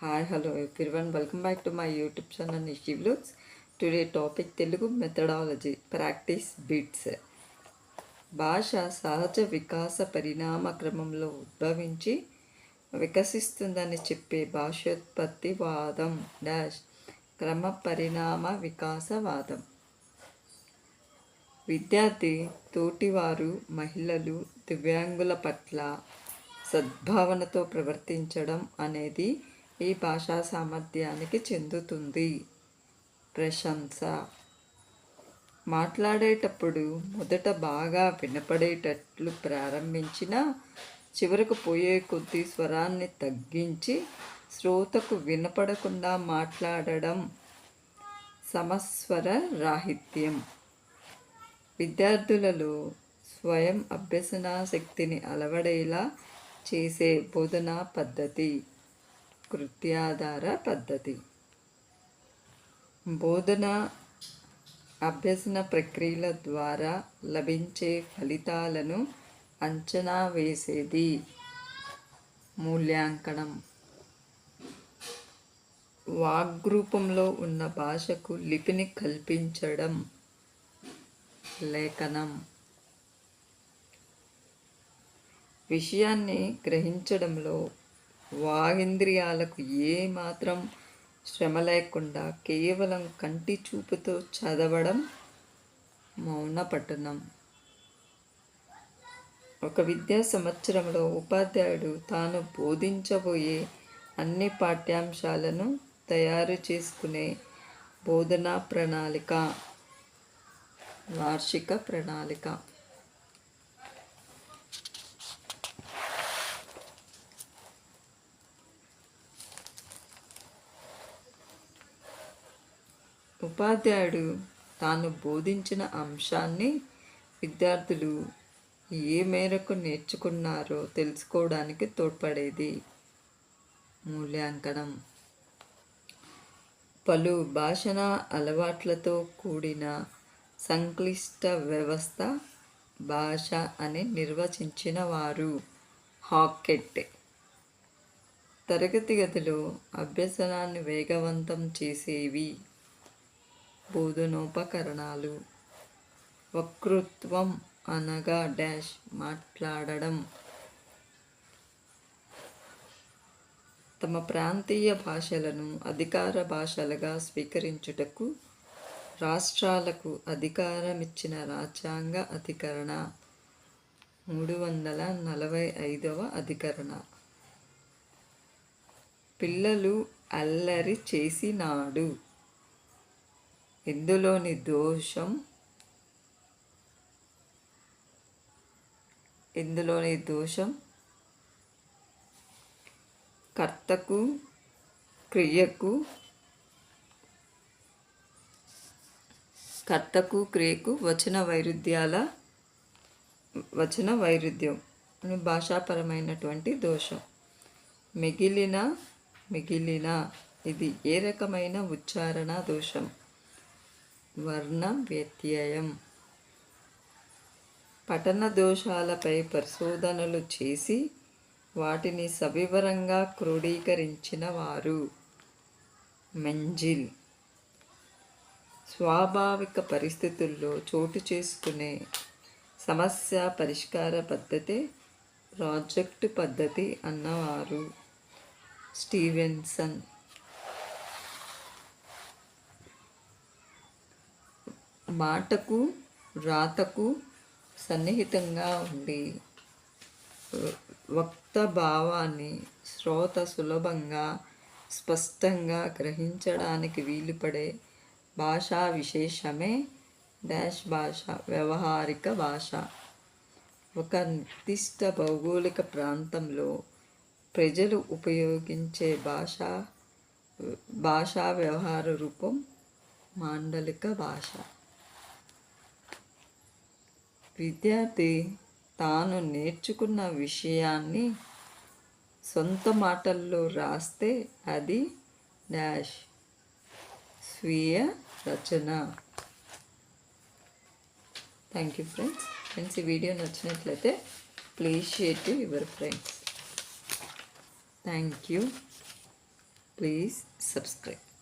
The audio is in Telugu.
Hi, hello everyone. Welcome back to my YouTube channel Nishi Vlogs. Today topic Telugu methodology practice bits. భాష సహజ వికాస పరిణామ క్రమంలో ఉద్భవించి వికసిస్తుందని చెప్పే భాషోత్పత్తి వాదం డాష్ క్రమ పరిణామ వికాసవాదం. విద్యార్థి తోటివారు మహిళలు దివ్యాంగుల పట్ల సద్భావనతో ప్రవర్తించడం అనేది ఈ భాషా సామర్థ్యానికి చెందుతుంది. ప్రశంస. మాట్లాడేటప్పుడు మొదట బాగా వినపడేటట్లు ప్రారంభించిన చివరకు పోయే కొద్దీ స్వరాన్ని తగ్గించి శ్రోతకు వినపడకుండా మాట్లాడడం సమస్వర రాహిత్యం. విద్యార్థులలో స్వయం అభ్యసన శక్తిని అలవడేలా చేసే బోధనా పద్ధతి కృత్యాధార పద్ధతి. బోధన అభ్యసన ప్రక్రియల ద్వారా లభించే ఫలితాలను అంచనా వేసేది. మూల్యాంకనం. వాగ్రూపంలో ఉన్న భాషకు లిపిని కల్పించడం. లేఖనం. విషయాన్ని గ్రహించడంలో వాగింద్రియాలకు ఏమాత్రం శ్రమ లేకుండా కేవలం కంటి చూపుతో చదవడం మౌన పఠనం. ఒక విద్యా సంవత్సరంలో ఉపాధ్యాయుడు తాను బోధించబోయే అన్ని పాఠ్యాంశాలను తయారు చేసుకునే బోధనా ప్రణాళిక వార్షిక ప్రణాళిక. ఉపాధ్యాయుడు తాను బోధించిన అంశాన్ని విద్యార్థులు ఏ మేరకు నేర్చుకున్నారో తెలుసుకోవడానికి తోడ్పడేది. మూల్యాంకనం. పలు భాషణ అలవాట్లతో కూడిన సంక్లిష్ట వ్యవస్థ భాష అని నిర్వచించిన వారు హాకెట్. తరగతి గదిలో అభ్యసనాన్ని వేగవంతం చేసేవి బోధనోపకరణాలు. వక్తృత్వం అనగా డాష్ మాట్లాడడం. తమ ప్రాంతీయ భాషలను అధికార భాషలుగా స్వీకరించుటకు రాష్ట్రాలకు అధికారమిచ్చిన రాజ్యాంగ అధికరణ 345వ అధికరణ. పిల్లలు అల్లరి చేసినాడు. ఇందులోని దోషం కర్తకు క్రియకు వచన వైరుధ్యం భాషాపరమైనటువంటి దోషం. మిగిలిన ఇది ఏ రకమైన ఉచ్చారణ దోషం? వర్ణ వ్యత్యయం. పఠన దోషాలపై పరిశోధనలు చేసి వాటిని సవివరంగా క్రోడీకరించిన వారు మెంజిల్. స్వాభావిక పరిస్థితుల్లో చోటు చేసుకునే సమస్య పరిష్కార పద్ధతి ప్రాజెక్టు పద్ధతి అన్నవారు స్టీవెన్సన్. మాటకు రాతకు సన్నిహితంగా ఉండి వక్త భావాన్ని శ్రోత సులభంగా స్పష్టంగా గ్రహించడానికి వీలుపడే భాషా విశేషమే డాష్ భాష వ్యవహారిక భాష. ఒక నిర్దిష్ట భౌగోళిక ప్రాంతంలో ప్రజలు ఉపయోగించే భాషా వ్యవహార రూపం మాండలిక భాష. విద్యార్థి తాను నేర్చుకున్న విషయాన్ని సొంత మాటల్లో రాస్తే అది డాష్ స్వీయ రచన. Thank you friends. ఈ వీడియో నచ్చినట్లయితే please share to your friends. Thank you. Please subscribe.